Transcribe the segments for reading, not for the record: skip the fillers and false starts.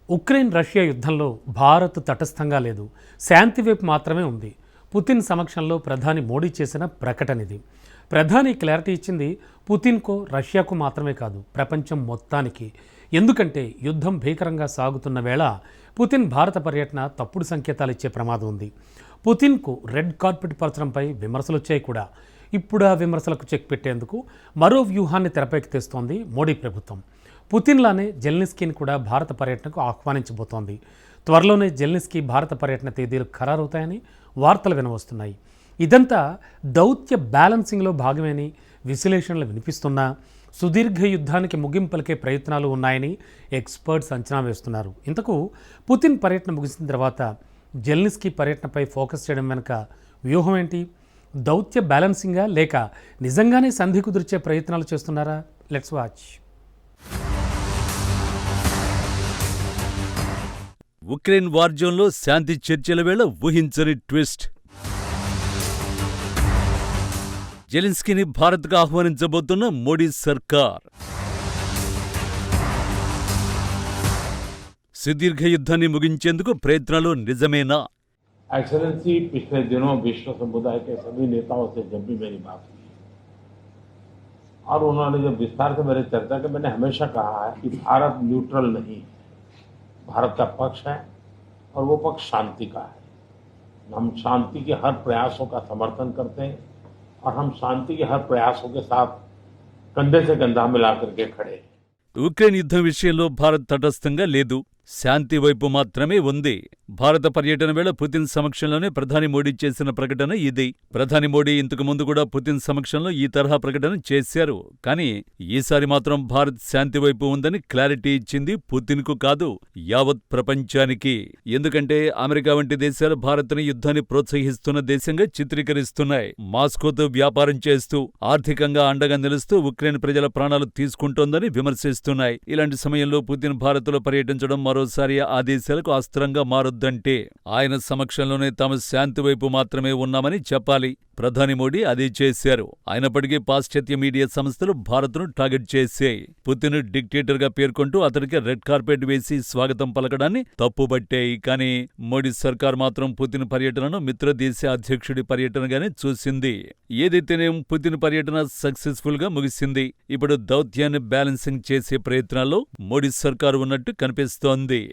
Ukraine Russia యుద్ధంలో భారత్ తటస్థంగా లేదు, శాంతి వైపు మాత్రమే ఉంది. పుతిన్ సమక్షంలో ప్రధాని మోడీ చేసిన ప్రకటన ఇది. ప్రధాని క్లారిటీ ఇచ్చింది పుతిన్కో రష్యాకు మాత్రమే కాదు, ప్రపంచం మొత్తానికి. ఎందుకంటే యుద్ధం భీకరంగా సాగుతున్న వేళ పుతిన్ భారత పర్యటన తప్పుడు సంకేతాలు ఇచ్చే ప్రమాదం ఉంది. పుతిన్కు రెడ్ కార్పెట్ పరచడంపై విమర్శలు వచ్చాయి కూడా. ఇప్పుడు ఆ విమర్శలకు చెక్ పెట్టేందుకు మరో వ్యూహాన్ని తెరపైకి తెస్తోంది మోడీ ప్రభుత్వం. పుతిన్లానే జెలెన్స్కీని కూడా భారత పర్యటనకు ఆహ్వానించబోతోంది. త్వరలోనే జెలెన్స్కీ భారత పర్యటన తేదీలు ఖరారవుతాయని వార్తలు వినవస్తున్నాయి. ఇదంతా దౌత్య బ్యాలెన్సింగ్లో భాగమని విశ్లేషణలు వినిపిస్తున్నా సుదీర్ఘ యుద్ధానికి ముగింపు పలికే ప్రయత్నాలు ఉన్నాయని ఎక్స్పర్ట్స్ అంచనా వేస్తున్నారు. ఇంతకు పుతిన్ పర్యటన ముగిసిన తర్వాత జెలెన్స్కీ పర్యటనపై ఫోకస్ చేయడం వెనుక వ్యూహం ఏంటి? దౌత్య బ్యాలెన్సింగా లేక నిజంగానే సంధి కుదిర్చే ప్రయత్నాలు చేస్తున్నారా? Let's watch. ఉక్రెయిన్ వార్ జోన్లో శాంతి చర్చల వేళ ఊహించని ట్విస్ట్. జెలెన్స్కీని భారత్కు ఆహ్వానించబోతున్న మోడీ సర్కార్. సుదీర్ఘ యుద్ధాన్ని ముగించేందుకు ప్రయత్నాలు నిజమేనా? एक्सेलेंसी पिछले दिनों विश्व समुदाय के सभी नेताओं से जब भी मेरी बात हुई और उन्होंने जब विस्तार से मेरे चर्चा की, मैंने हमेशा कहा है कि भारत न्यूट्रल नहीं है, भारत का पक्ष है और वो पक्ष शांति का है. हम शांति के हर प्रयासों का समर्थन करते हैं और हम शांति के हर प्रयासों के साथ कंधे से कंधा मिला करके खड़े हैं. ఉక్రెయిన్ యుద్ధం విషయంలో భారత్ తటస్థంగా లేదు, శాంతి వైపు మాత్రమే ఉంది. భారత పర్యటన వేళ పుతిన్ సమక్షంలోనే ప్రధాని మోడీ చేసిన ప్రకటన ఇది. ప్రధాని మోడీ ఇంతకు ముందు కూడా పుతిన్ సమక్షంలో ఈ తరహా ప్రకటన చేశారు. కానీ ఈసారి మాత్రం భారత్ శాంతి వైపు ఉందని క్లారిటీ ఇచ్చింది పుతిన్కు కాదు, యావత్ ప్రపంచానికి. ఎందుకంటే అమెరికా వంటి దేశాలు భారత్ని యుద్ధాన్ని ప్రోత్సహిస్తున్న దేశంగా చిత్రీకరిస్తున్నాయి. మాస్కోతో వ్యాపారం చేస్తూ ఆర్థికంగా అండగా నిలుస్తూ ఉక్రెయిన్ ప్రజల ప్రాణాలు తీసుకుంటోందని విమర్శిస్తున్నాయి. ఇలాంటి సమయంలో పుతిన్ భారత్లో పర్యటించడం మరోసారి ఆ దేశాలకు అస్త్రంగా మారొద్దంటే ఆయన సమక్షంలోనే తాము శాంతి వైపు మాత్రమే ఉన్నామని చెప్పాలి. ప్రధాని మోడీ అదే చేశారు. అయినప్పటికీ పాశ్చాత్య మీడియా సంస్థలు భారత్ను టార్గెట్ చేశాయి. పుతిన్ డిక్టేటర్గా పేర్కొంటూ అతడికి రెడ్ కార్పెట్ వేసి స్వాగతం పలకడాన్ని తప్పుబట్టాయి. కానీ మోడీ సర్కార్ మాత్రం పుతిన్ పర్యటనను మిత్రదేశ అధ్యక్షుడి పర్యటనగానే చూసింది. ఏదైతేనేం పుతిన్ పర్యటన సక్సెస్ఫుల్ గా ముగిసింది. ఇప్పుడు దౌత్యాన్ని బ్యాలెన్సింగ్ చేసే ప్రయత్నాల్లో మోడీ సర్కారు ఉన్నట్టు కనిపిస్తోంది.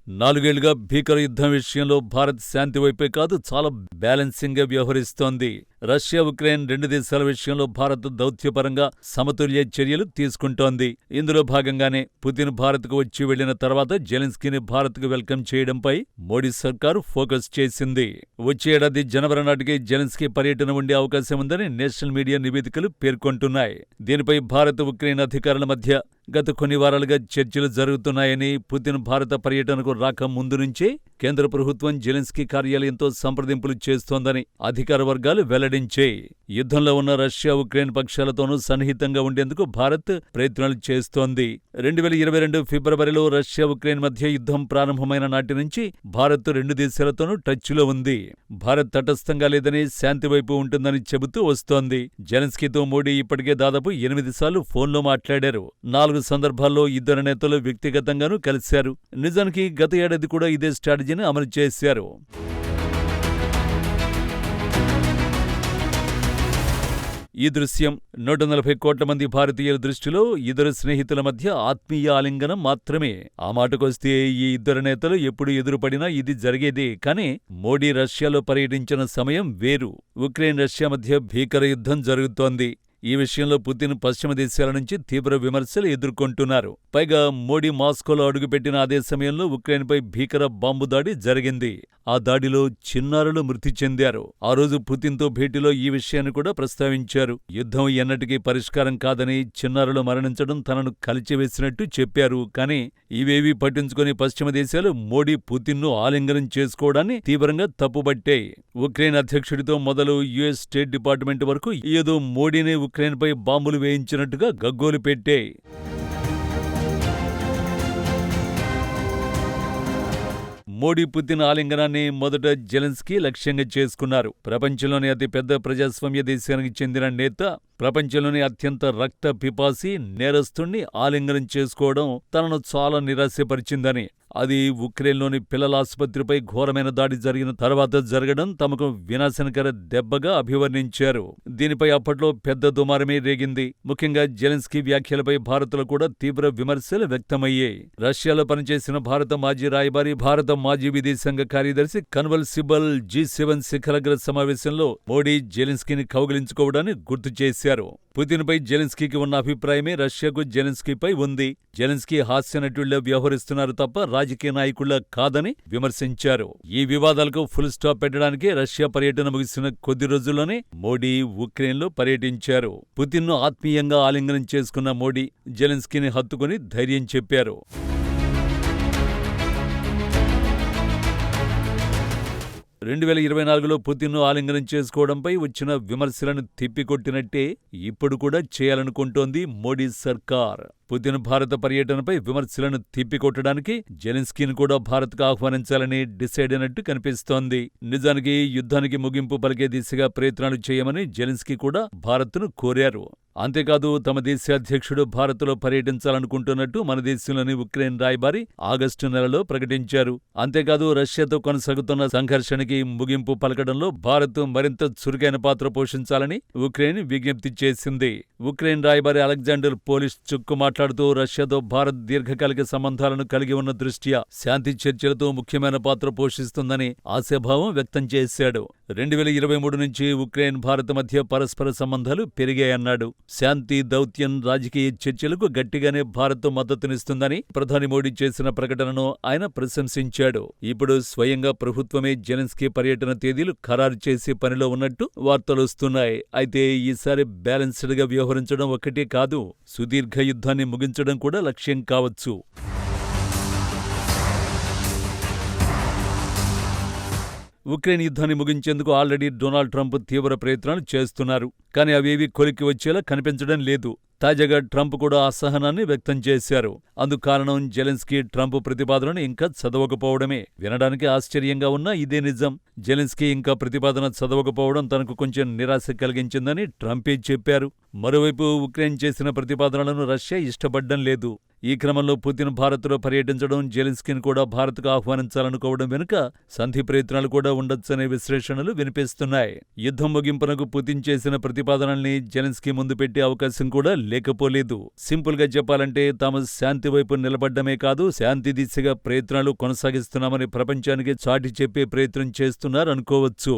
నాలుగేళ్లుగా భీకర యుద్ధం విషయంలో భారత్ శాంతి వైపే కాదు, చాలా బ్యాలెన్సింగ్ గా వ్యవహరిస్తోంది. రష్యా ఉక్రెయిన్ రెండు దేశాల విషయంలో భారత్ దౌత్యపరంగా సమతుల్య చర్యలు తీసుకుంటోంది. ఇందులో భాగంగానే పుతిన్ భారత్కు వచ్చి వెళ్లిన తర్వాత జెలెన్స్కీని భారత్కు వెల్కమ్ చేయడంపై మోడీ సర్కారు ఫోకస్ చేసింది. వచ్చే ఏడాది జనవరి నాటికి జెలెన్స్కీ పర్యటన ఉండే అవకాశం ఉందని నేషనల్ మీడియా నివేదికలు పేర్కొంటున్నాయి. దీనిపై భారత్ ఉక్రెయిన్ అధికారుల మధ్య గత కొన్ని వారాలుగా చర్చలు జరుగుతున్నాయని, పుతిన్ భారత పర్యటనకు రాక ముందు నుంచే కేంద్ర ప్రభుత్వం జెలెన్స్కీ కార్యాలయంతో సంప్రదింపులు చేస్తోందని అధికార వర్గాలు వెల్లడించాయి. యుద్ధంలో ఉన్న రష్యా ఉక్రెయిన్ పక్షాలతోనూ సన్నిహితంగా ఉండేందుకు భారత్ ప్రయత్నాలు చేస్తోంది. 2022 ఫిబ్రవరిలో రష్యా ఉక్రెయిన్ మధ్య యుద్ధం ప్రారంభమైన నాటి నుంచి భారత్ రెండు దేశాలతోనూ టచ్లో ఉంది. భారత్ తటస్థంగా లేదని, శాంతి వైపు ఉంటుందని చెబుతూ వస్తోంది. జెలెన్స్కీతో మోడీ ఇప్పటికే దాదాపు 8 సార్లు ఫోన్లో మాట్లాడారు. 4 సందర్భాల్లో ఇద్దరు నేతలు వ్యక్తిగతంగానూ కలిశారు. నిజానికి గత ఏడాది కూడా ఇదే స్ట్రాటజీని అమలు చేశారు. ఈ దృశ్యం 140 కోట్ల మంది భారతీయుల దృష్టిలో ఇద్దరు స్నేహితుల మధ్య ఆత్మీయ ఆలింగనం మాత్రమే. ఆ మాటకొస్తే ఈ ఇద్దరు నేతలు ఎప్పుడు ఎదురుపడినా ఇది జరిగేదే. కానీ మోడీ రష్యాలో పర్యటించిన సమయం వేరు. ఉక్రెయిన్ రష్యా మధ్య భీకర యుద్ధం జరుగుతోంది. ఈ విషయంలో పుతిన్ పశ్చిమ దేశాల నుంచి తీవ్ర విమర్శలు ఎదుర్కొంటున్నారు. పైగా మోడీ మాస్కోలో అడుగుపెట్టిన అదే సమయంలో ఉక్రెయిన్పై భీకర బాంబు దాడి జరిగింది. ఆ దాడిలో చిన్నారులు మృతి చెందారు. ఆ రోజు పుతిన్తో భేటీలో ఈ విషయాన్ని కూడా ప్రస్తావించారు. యుద్ధం ఎన్నటికీ పరిష్కారం కాదని, చిన్నారులు మరణించడం తనను కలిచివేసినట్టు చెప్పారు. కానీ ఇవేవీ పట్టించుకుని పశ్చిమ దేశాలు మోడీ పుతిన్ను ఆలింగనం చేసుకోవడాన్ని తీవ్రంగా తప్పుబట్టాయి. ఉక్రెయిన్ అధ్యక్షుడితో మొదలు యుఎస్ స్టేట్ డిపార్ట్మెంట్ వరకు ఏదో మోడీనే ఉక్రెయిన్పై బాంబులు వేయించినట్టుగా గగ్గోలు పెట్టాయి. మోడీ పుతిన్ ఆలింగనాన్ని మొదట జెలెన్స్కీ లక్ష్యంగా చేసుకున్నారు. ప్రపంచంలోని అతిపెద్ద ప్రజాస్వామ్య దేశానికి చెందిన నేత ప్రపంచంలోని అత్యంత రక్త పిపాసి నేరస్తుణ్ణి ఆలింగనం చేసుకోవడం తనను చాలా నిరాశపరిచిందని, అది ఉక్రెయిన్లోని పిల్లల ఆసుపత్రిపై ఘోరమైన దాడి జరిగిన తర్వాత జరగడం తమకు వినాశనకర దెబ్బగా అభివర్ణించారు. దీనిపై అప్పట్లో పెద్ద దుమారమే రేగింది. ముఖ్యంగా జెలెన్స్కీ వ్యాఖ్యలపై భారత్లో కూడా తీవ్ర విమర్శలు వ్యక్తమయ్యాయి. రష్యాలో పనిచేసిన భారత మాజీ రాయబారి, భారత మాజీ విదేశాంగ కార్యదర్శి కన్వల్ సిబల్ G7 శిఖరాగ్ర సమావేశంలో మోడీ జెలెన్స్కీని కౌగిలించుకోవడాన్ని గుర్తు చేశారు. పుతిన్పై జెలెన్స్కీకి ఉన్న అభిప్రాయమే రష్యాకు జెలెన్స్కీపై ఉంది. జెలెన్స్కీ హాస్యనటుడిలా వ్యవహరిస్తున్నారు తప్ప రాజకీయ నాయకుల్లా కాదని విమర్శించారు. ఈ వివాదాలకు ఫుల్ స్టాప్ పెట్టడానికి రష్యా పర్యటన ముగిసిన కొద్ది రోజుల్లోనే మోడీ ఉక్రెయిన్లో పర్యటించారు. పుతిన్ను ఆత్మీయంగా ఆలింగనం చేసుకున్న మోడీ జెలెన్స్కీని హత్తుకుని ధైర్యం చెప్పారు. 2024లో పుతిన్ను ఆలింగనం చేసుకోవడంపై వచ్చిన విమర్శలను తిప్పికొట్టినట్టే ఇప్పుడు కూడా చేయాలనుకుంటోంది మోడీ సర్కార్. పుతిన్ భారత పర్యటనపై విమర్శలను తిప్పికొట్టడానికి జెలెన్స్కీని కూడా భారత్కు ఆహ్వానించాలని డిసైడ్ అయినట్టు కనిపిస్తోంది. నిజానికి యుద్ధానికి ముగింపు పలికే దిశగా ప్రయత్నాలు చేయమని జెలెన్స్కీ కూడా భారత్ను కోరారు. అంతేకాదు తమ దేశ అధ్యక్షుడు భారత్లో పర్యటించాలనుకుంటున్నట్టు మన దేశంలోని ఉక్రెయిన్ రాయబారి ఆగస్టు నెలలో ప్రకటించారు. అంతేకాదు రష్యాతో కొనసాగుతున్న సంఘర్షణకి ముగింపు పలకడంలో భారత్ మరింత చురుకైన పాత్ర పోషించాలని ఉక్రెయిన్ విజ్ఞప్తి చేసింది. ఉక్రెయిన్ రాయబారి అలెగ్జాండర్ పోలిష్ చుక్కు మాట్లాడుతూ రష్యాతో భారత్ దీర్ఘకాలిక సంబంధాలను కలిగి ఉన్న దృష్ట్యా శాంతి చర్చలతో ముఖ్యమైన పాత్ర పోషిస్తుందని ఆశాభావం వ్యక్తం చేశాడు. 2023 నుంచి ఉక్రెయిన్ భారత్ మధ్య పరస్పర సంబంధాలు పెరిగాయన్నాడు. శాంతి దౌత్యం, రాజకీయ చర్చలకు గట్టిగానే భారత్ మద్దతునిస్తుందని ప్రధాని మోడీ చేసిన ప్రకటనను ఆయన ప్రశంసించాడు. ఇప్పుడు స్వయంగా ప్రభుత్వమే జెలెన్స్కీ పర్యటన తేదీలు ఖరారు చేసే పనిలో ఉన్నట్టు వార్తలొస్తున్నాయి. అయితే ఈసారి బ్యాలెన్స్డ్గా వ్యవహరించడం ఒక్కటే కాదు, సుదీర్ఘ యుద్ధాన్ని ముగించడం కూడా లక్ష్యం కావచ్చు. ఉక్రెయిన్ యుద్ధాన్ని ముగించేందుకు ఆల్రెడీ డొనాల్డ్ ట్రంప్ తీవ్ర ప్రయత్నాలు చేస్తున్నారు. కానీ అవేవీ కొలిక్కి వచ్చేలా కనిపించడం లేదు. తాజాగా ట్రంప్ కూడా అసహనాన్ని వ్యక్తం చేశారు. అందుకు కారణం జెలెన్స్కీ ట్రంప్ ప్రతిపాదనను ఇంకా చదవకపోవడమే. వినడానికి ఆశ్చర్యంగా ఉన్నా ఇదే నిజం. జెలెన్స్కీ ఇంకా ప్రతిపాదన చదవకపోవడం తనకు కొంచెం నిరాశ కలిగించిందని ట్రంపే చెప్పారు. మరోవైపు ఉక్రెయిన్ చేసిన ప్రతిపాదనలను రష్యా ఇష్టపడ్డం లేదు. ఈ క్రమంలో పుతిన్ భారత్లో పర్యటించడం, జెలెన్స్కీని కూడా భారత్కు ఆహ్వానించాలనుకోవడం వెనుక సంధి ప్రయత్నాలు కూడా ఉండొచ్చనే విశ్లేషణలు వినిపిస్తున్నాయి. యుద్ధం ముగింపునకు పుతిన్ చేసిన ప్రతిపాదనల్ని జెలెన్స్కీ ముందు పెట్టే అవకాశం కూడా లేకపోలేదు. సింపుల్ గా చెప్పాలంటే తాము శాంతి వైపు నిలబడ్డమే కాదు, శాంతి దిశగా ప్రయత్నాలు కొనసాగిస్తున్నామని ప్రపంచానికి చాటి చెప్పే ప్రయత్నం చేస్తున్నారనుకోవచ్చు.